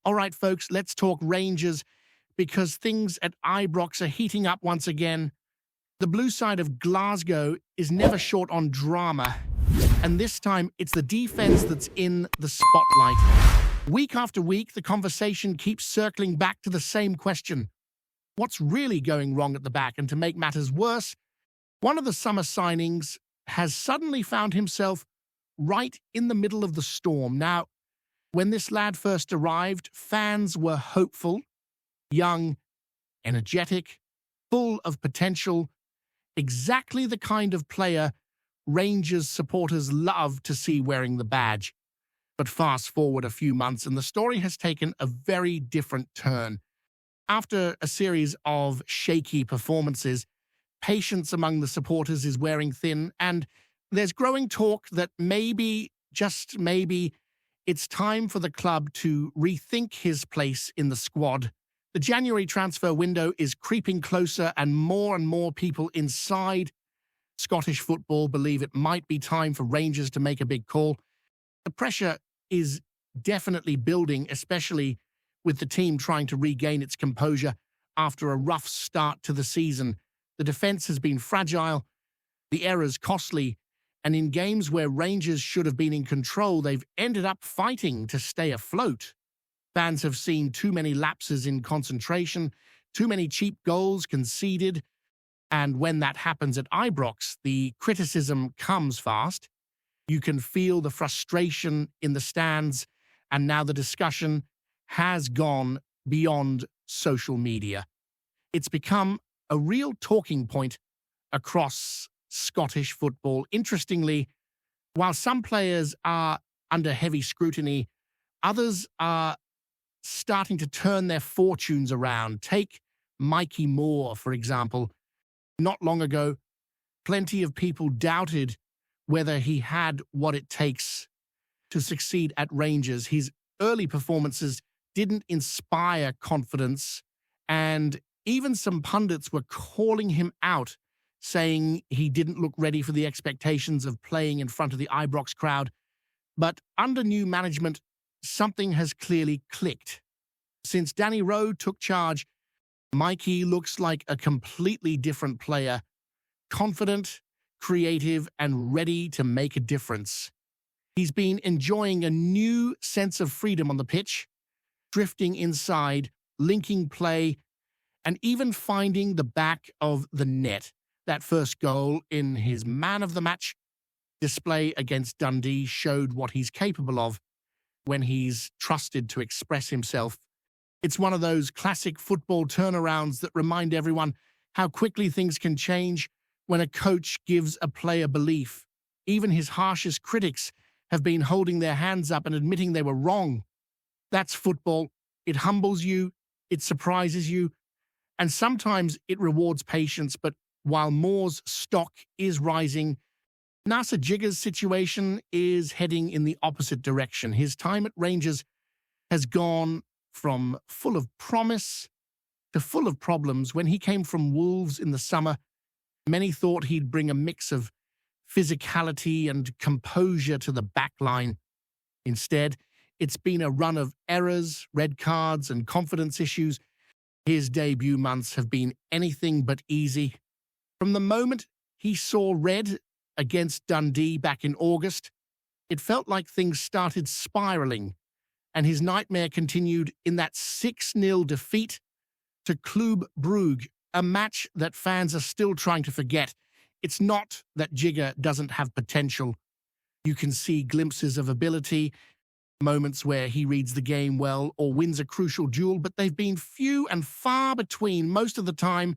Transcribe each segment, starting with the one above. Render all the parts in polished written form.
All right, folks, let's talk Rangers because things at Ibrox are heating up once again. The blue side of Glasgow is never short on drama, and this time it's the defense that's in the spotlight. Week after week, the conversation keeps circling back to the same question. What's really going wrong at the back? And to make matters worse, one of the summer signings has suddenly found himself right in the middle of the storm. Now, when this lad first arrived, fans were hopeful, young, energetic, full of potential, exactly the kind of player Rangers supporters love to see wearing the badge. But fast forward a few months and the story has taken a very different turn. After a series of shaky performances, patience among the supporters is wearing thin, and there's growing talk that maybe, just maybe, it's time for the club to rethink his place in the squad. The January transfer window is creeping closer, and more people inside Scottish football believe it might be time for Rangers to make a big call. The pressure is definitely building, especially with the team trying to regain its composure after a rough start to the season. The defense has been fragile, the errors costly, and in games where Rangers should have been in control, they've ended up fighting to stay afloat. Fans have seen too many lapses in concentration, too many cheap goals conceded, and when that happens at Ibrox, the criticism comes fast. You can feel the frustration in the stands, and now the discussion has gone beyond social media. It's become a real talking point across Scottish football. Interestingly, while some players are under heavy scrutiny, others are starting to turn their fortunes around. Take Mikey Moore, for example. Not long ago, plenty of people doubted whether he had what it takes to succeed at Rangers. His early performances didn't inspire confidence, and even some pundits were calling him out, saying he didn't look ready for the expectations of playing in front of the Ibrox crowd. But under new management, something has clearly clicked. Since Danny Rowe took charge, Mikey looks like a completely different player, confident, creative, and ready to make a difference. He's been enjoying a new sense of freedom on the pitch, drifting inside, linking play, and even finding the back of the net. That first goal in his man of the match display against Dundee showed what he's capable of when he's trusted to express himself. It's one of those classic football turnarounds that remind everyone how quickly things can change when a coach gives a player belief. Even his harshest critics have been holding their hands up and admitting they were wrong. That's football. It humbles you, it surprises you, and sometimes it rewards patience. But while Moore's stock is rising, Jigger's situation is heading in the opposite direction. His time at Rangers has gone from full of promise to full of problems. When he came from Wolves in the summer, many thought he'd bring a mix of physicality and composure to the back line. Instead, it's been a run of errors, red cards, and confidence issues. His debut months have been anything but easy. From the moment he saw red against Dundee back in August, it felt like things started spiraling, and his nightmare continued in that 6-0 defeat to Club Brugge, a match that fans are still trying to forget. It's not that Jigger doesn't have potential. You can see glimpses of ability, moments where he reads the game well or wins a crucial duel, but they've been few and far between. Most of the time,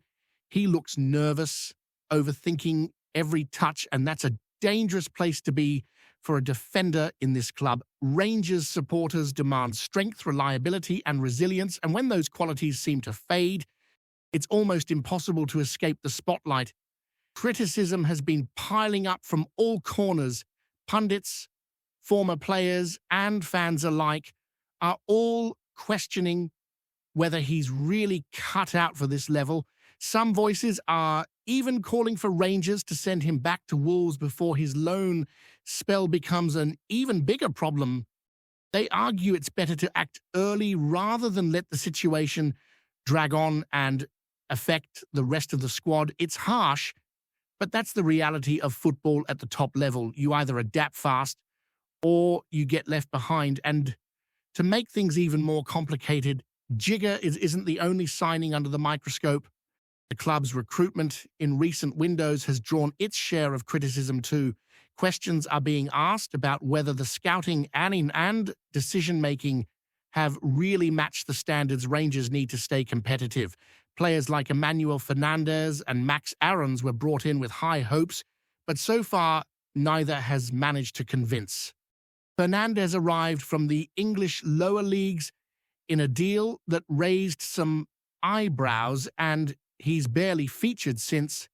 he looks nervous, overthinking every touch, and that's a dangerous place to be for a defender in this club. Rangers supporters demand strength, reliability, and resilience, and when those qualities seem to fade, it's almost impossible to escape the spotlight. Criticism has been piling up from all corners. Pundits, former players, and fans alike are all questioning whether he's really cut out for this level. Some voices are even calling for Rangers to send him back to Wolves before his loan spell becomes an even bigger problem. They argue it's better to act early rather than let the situation drag on and affect the rest of the squad. It's harsh, but that's the reality of football at the top level. You either adapt fast or you get left behind. And to make things even more complicated, Jigger isn't the only signing under the microscope. The club's recruitment in recent windows has drawn its share of criticism too. Questions are being asked about whether the scouting and decision-making have really matched the standards Rangers need to stay competitive. Players like Emmanuel Fernandez and Max Aarons were brought in with high hopes, but so far neither has managed to convince. Fernandez arrived from the English lower leagues in a deal that raised some eyebrows, and he's barely featured since.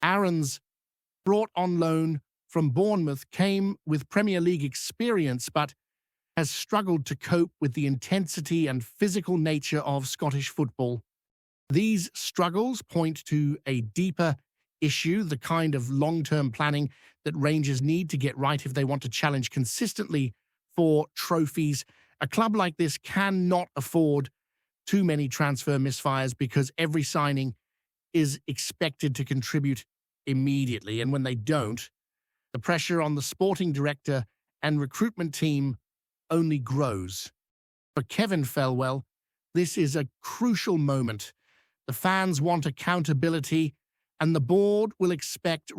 Aarons, brought on loan from Bournemouth, came with Premier League experience but has struggled to cope with the intensity and physical nature of Scottish football. These struggles point to a deeper issue, the kind of long-term planning that Rangers need to get right if they want to challenge consistently for trophies. A club like this cannot afford too many transfer misfires because every signing is expected to contribute immediately, and when they don't, the pressure on the sporting director and recruitment team only grows. For Kevin Felwell, this is a crucial moment. The fans want accountability, and the board will expect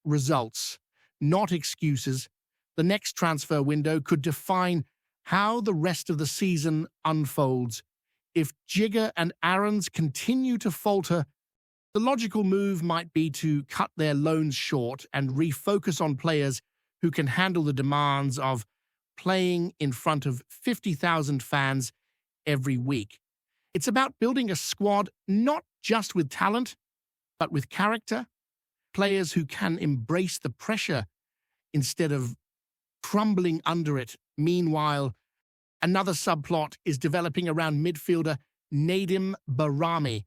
results, not excuses. The next transfer window could define how the rest of the season unfolds. If Jigger and Aarons continue to falter, the logical move might be to cut their loans short and refocus on players who can handle the demands of playing in front of 50,000 fans every week. It's about building a squad not just with talent, but with character, players who can embrace the pressure instead of crumbling under it. Meanwhile, another subplot is developing around midfielder Nadim Barami.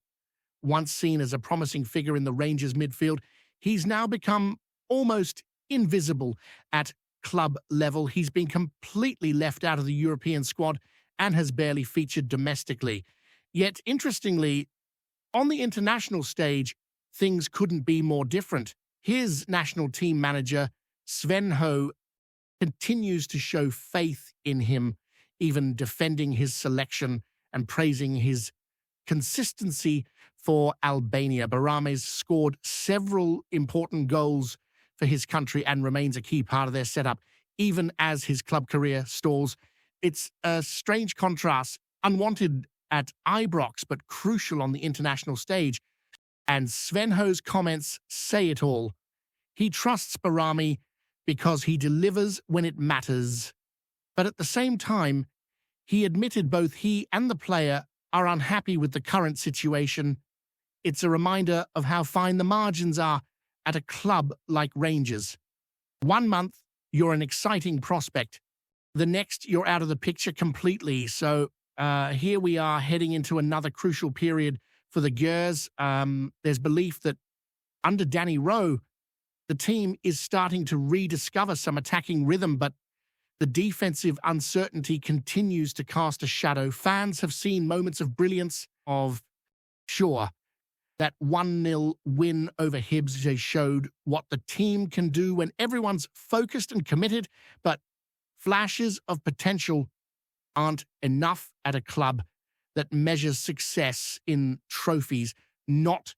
Once seen as a promising figure in the Rangers midfield, he's now become almost invisible at club level. He's been completely left out of the European squad and has barely featured domestically. Yet, interestingly, on the international stage, things couldn't be more different. His national team manager, Svenho, continues to show faith in him, even defending his selection and praising his consistency for Albania. Barami's scored several important goals for his country and remains a key part of their setup, even as his club career stalls. It's a strange contrast, unwanted at Ibrox, but crucial on the international stage. And Svenho's comments say it all. He trusts Barami because he delivers when it matters. But at the same time, he admitted both he and the player are unhappy with the current situation. It's a reminder of how fine the margins are at a club like Rangers. 1 month, you're an exciting prospect. The next, you're out of the picture completely. So here we are heading into another crucial period for the Gers. There's belief that under Danny Rowe, the team is starting to rediscover some attacking rhythm, but the defensive uncertainty continues to cast a shadow. Fans have seen moments of brilliance sure, that 1-0 win over Hibs showed what the team can do when everyone's focused and committed, but flashes of potential aren't enough at a club that measures success in trophies, not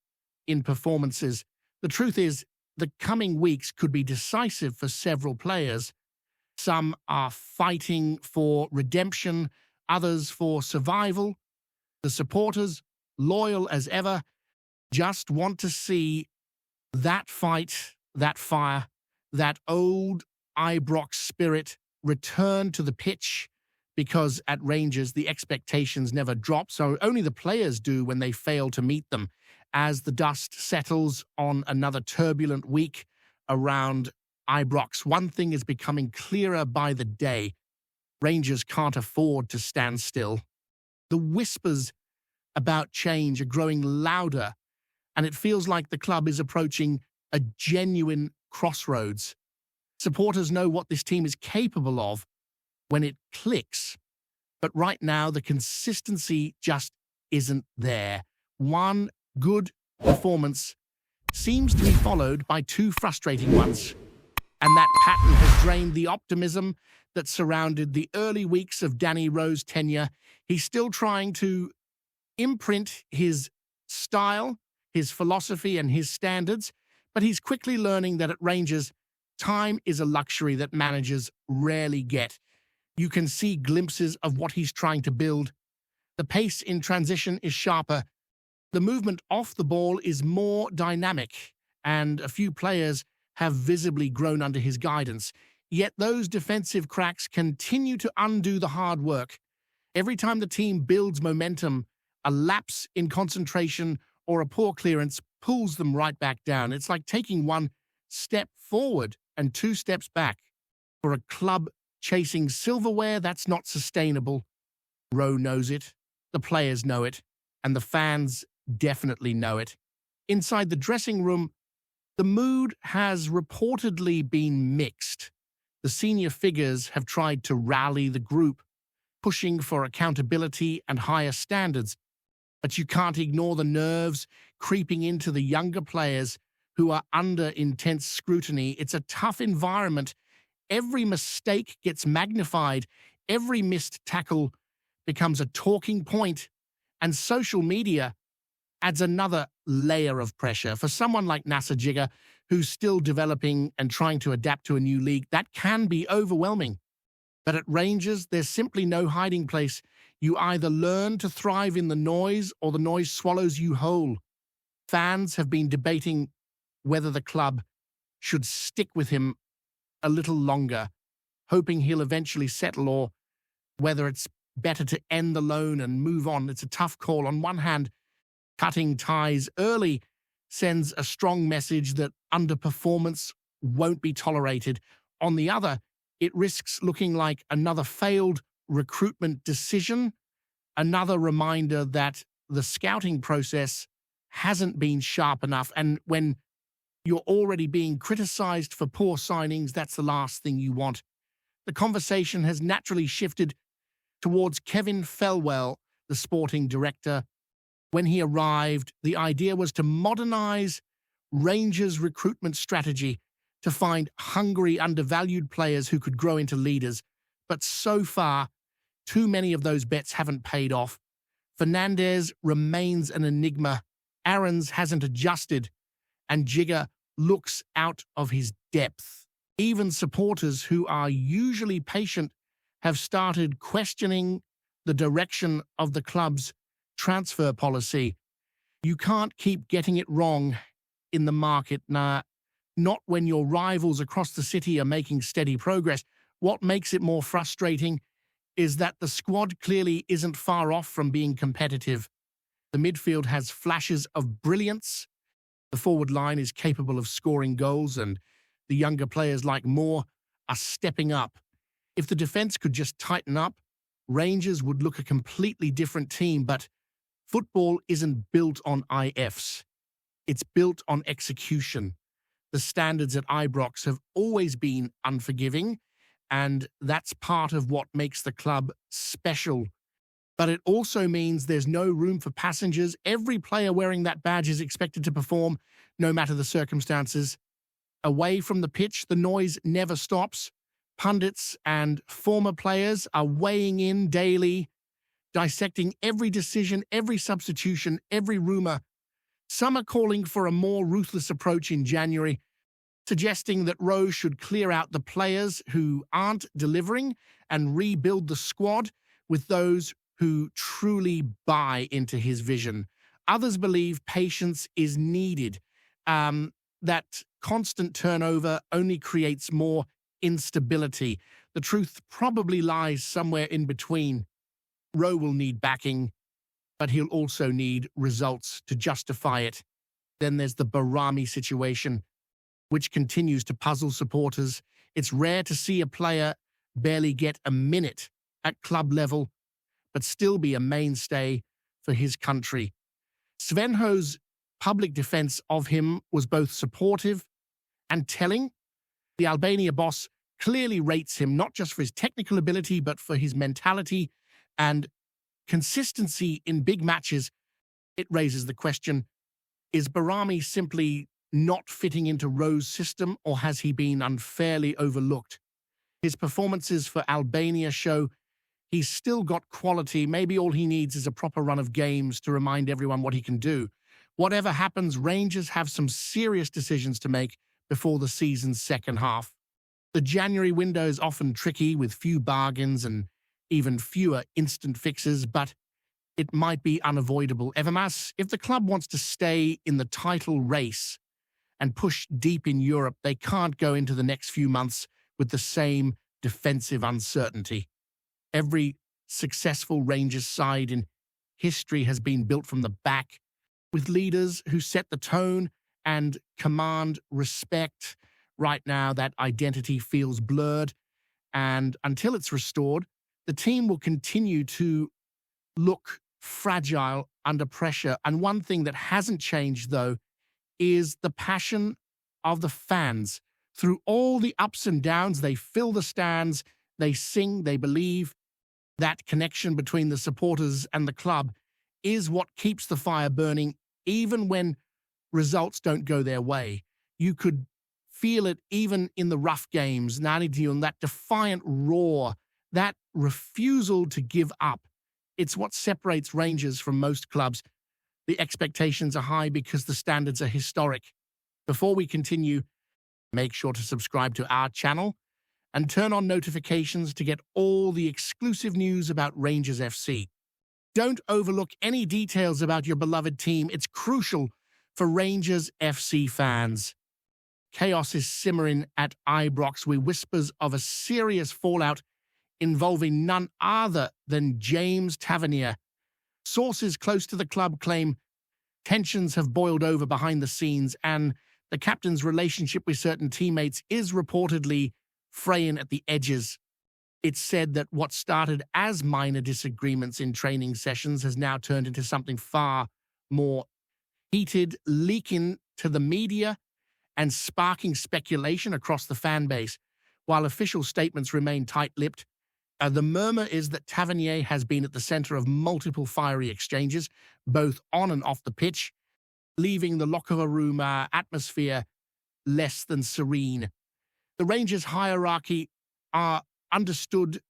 in performances. The truth is, the coming weeks could be decisive for several players. Some are fighting for redemption, others for survival. The supporters, loyal as ever, just want to see that fight, that fire, that old Ibrox spirit return to the pitch, because at Rangers the expectations never drop, so only the players do when they fail to meet them. As the dust settles on another turbulent week around Ibrox, one thing is becoming clearer by the day. Rangers can't afford to stand still. The whispers about change are growing louder, and it feels like the club is approaching a genuine crossroads. Supporters know what this team is capable of. when it clicks. But right now, the consistency just isn't there. One good performance seems to be followed by two frustrating ones. And that pattern has drained the optimism that surrounded the early weeks of Danny Rowe's tenure. He's still trying to imprint his style, his philosophy, and his standards, but he's quickly learning that at Rangers, time is a luxury that managers rarely get. You can see glimpses of what he's trying to build. The pace in transition is sharper. The movement off the ball is more dynamic, and a few players have visibly grown under his guidance. Yet those defensive cracks continue to undo the hard work. Every time the team builds momentum, a lapse in concentration or a poor clearance pulls them right back down. It's like taking one step forward and two steps back. For a club chasing silverware, that's not sustainable. Rowe knows it, the players know it, and the fans definitely know it. Inside the dressing room, the mood has reportedly been mixed. The senior figures have tried to rally the group, pushing for accountability and higher standards. But you can't ignore the nerves creeping into the younger players who are under intense scrutiny. It's a tough environment. Every mistake gets magnified. Every missed tackle becomes a talking point. And social media adds another layer of pressure. For someone like Jigger, who's still developing and trying to adapt to a new league, that can be overwhelming. But at Rangers, there's simply no hiding place. You either learn to thrive in the noise or the noise swallows you whole. Fans have been debating whether the club should stick with him a little longer, hoping he'll eventually settle, or whether it's better to end the loan and move on. It's a tough call. On one hand, cutting ties early sends a strong message that underperformance won't be tolerated. On the other, it risks looking like another failed recruitment decision, another reminder that the scouting process hasn't been sharp enough. And when you're already being criticized for poor signings, that's the last thing you want. The conversation has naturally shifted towards Kevin Felwell, the sporting director. When he arrived, the idea was to modernize Rangers' recruitment strategy, to find hungry, undervalued players who could grow into leaders. But so far, too many of those bets haven't paid off. Fernandez remains an enigma. Aarons hasn't adjusted, and Jigger looks out of his depth. Even supporters who are usually patient have started questioning the direction of the club's transfer policy. You can't keep getting it wrong in the market, not when your rivals across the city are making steady progress. What makes it more frustrating is that the squad clearly isn't far off from being competitive. The midfield has flashes of brilliance. The forward line is capable of scoring goals, and the younger players like Moore are stepping up. If the defense could just tighten up, Rangers would look a completely different team. But football isn't built on IFs. It's built on execution. The standards at Ibrox have always been unforgiving, and that's part of what makes the club special. But it also means there's no room for passengers. Every player wearing that badge is expected to perform, no matter the circumstances. Away from the pitch, the noise never stops. Pundits and former players are weighing in daily, dissecting every decision, every substitution, every rumor. Some are calling for a more ruthless approach in January, suggesting that Rowe should clear out the players who aren't delivering and rebuild the squad with those who truly buy into his vision. Others believe patience is needed, that constant turnover only creates more instability. The truth probably lies somewhere in between. Rowe will need backing, but he'll also need results to justify it. Then there's the Barami situation, which continues to puzzle supporters. It's rare to see a player barely get a minute at club level, but still be a mainstay for his country. Svenho's public defense of him was both supportive and telling. The Albania boss clearly rates him not just for his technical ability, but for his mentality and consistency in big matches. It raises the question, is Barami simply not fitting into Rowe's system, or has he been unfairly overlooked? His performances for Albania show he's still got quality. Maybe all he needs is a proper run of games to remind everyone what he can do. Whatever happens, Rangers have some serious decisions to make before the season's second half. The January window is often tricky with few bargains and even fewer instant fixes, but it might be unavoidable. Evermas, if the club wants to stay in the title race and push deep in Europe, they can't go into the next few months with the same defensive uncertainty. Every successful Rangers side in history has been built from the back, with leaders who set the tone and command respect. Right now, that identity feels blurred, and until it's restored, the team will continue to look fragile under pressure. And one thing that hasn't changed, though, is the passion of the fans. Through all the ups and downs, they fill the stands, they sing, they believe. That connection between the supporters and the club is what keeps the fire burning, even when results don't go their way. You could feel it even in the rough games. Nadim, that defiant roar, that refusal to give up. It's what separates Rangers from most clubs. The expectations are high because the standards are historic. Before we continue, make sure to subscribe to our channel and turn on notifications to get all the exclusive news about Rangers FC. Don't overlook any details about your beloved team. It's crucial for Rangers FC fans. Chaos is simmering at Ibrox with whispers of a serious fallout involving none other than James Tavernier. Sources close to the club claim tensions have boiled over behind the scenes, and the captain's relationship with certain teammates is reportedly fraying at the edges. It's said that what started as minor disagreements in training sessions has now turned into something far more heated, leaking to the media and sparking speculation across the fan base. While official statements remain tight-lipped, the murmur is that Tavernier has been at the center of multiple fiery exchanges, both on and off the pitch, leaving the locker room atmosphere less than serene. The Rangers hierarchy are understood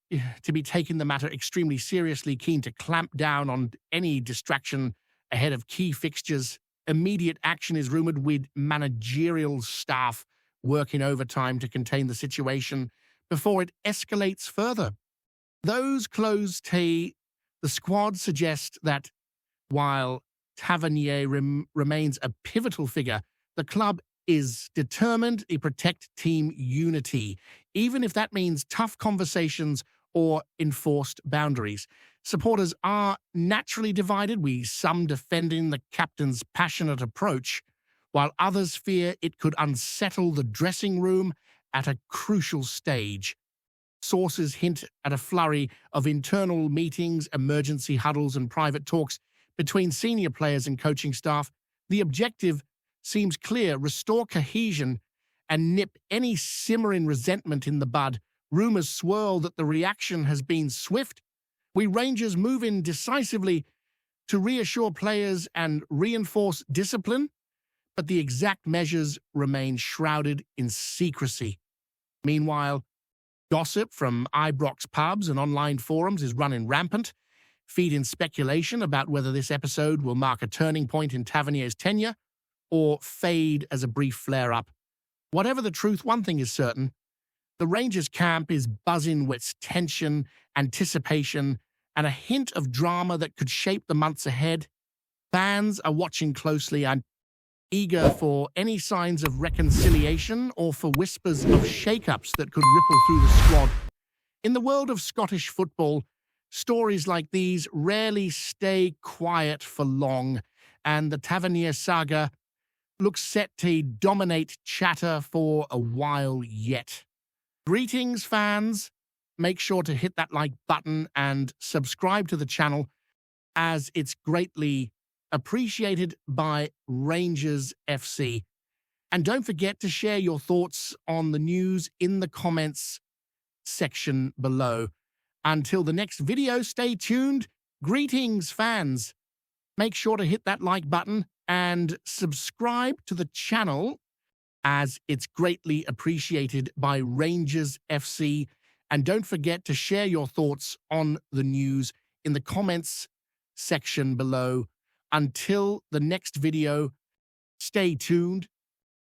to be taking the matter extremely seriously, keen to clamp down on any distraction ahead of key fixtures. Immediate action is rumored, with managerial staff working overtime to contain the situation before it escalates further. Those close to the squad suggest that while Tavernier remains a pivotal figure, the club is determined to protect team unity, even if that means tough conversations or enforced boundaries. Supporters are naturally divided, with some defending the captain's passionate approach, while others fear it could unsettle the dressing room at a crucial stage. Sources hint at a flurry of internal meetings, emergency huddles, and private talks between senior players and coaching staff. The objective seems clear: restore cohesion and nip any simmering resentment in the bud. Rumors swirl that the reaction has been swift. We Rangers move in decisively to reassure players and reinforce discipline, but the exact measures remain shrouded in secrecy. Meanwhile, gossip from Ibrox pubs and online forums is running rampant, feeding speculation about whether this episode will mark a turning point in Tavernier's tenure or fade as a brief flare-up. Whatever the truth, one thing is certain: the Rangers camp is buzzing with tension, anticipation, and a hint of drama that could shape the months ahead. Fans are watching closely and eager for any signs of reconciliation or for whispers of shake-ups that could ripple through the squad. In the world of Scottish football, stories like these rarely stay quiet for long, and the Tavernier saga looks set to dominate chatter for a while yet. Greetings, fans. Make sure to hit that like button and subscribe to the channel, as it's greatly appreciated by Rangers FC. And don't forget to share your thoughts on the news in the comments section below. Until the next video, stay tuned. Greetings, fans. Make sure to hit that like button and subscribe to the channel, as it's greatly appreciated by Rangers FC. And don't forget to share your thoughts on the news in the comments section below. Until the next video, stay tuned.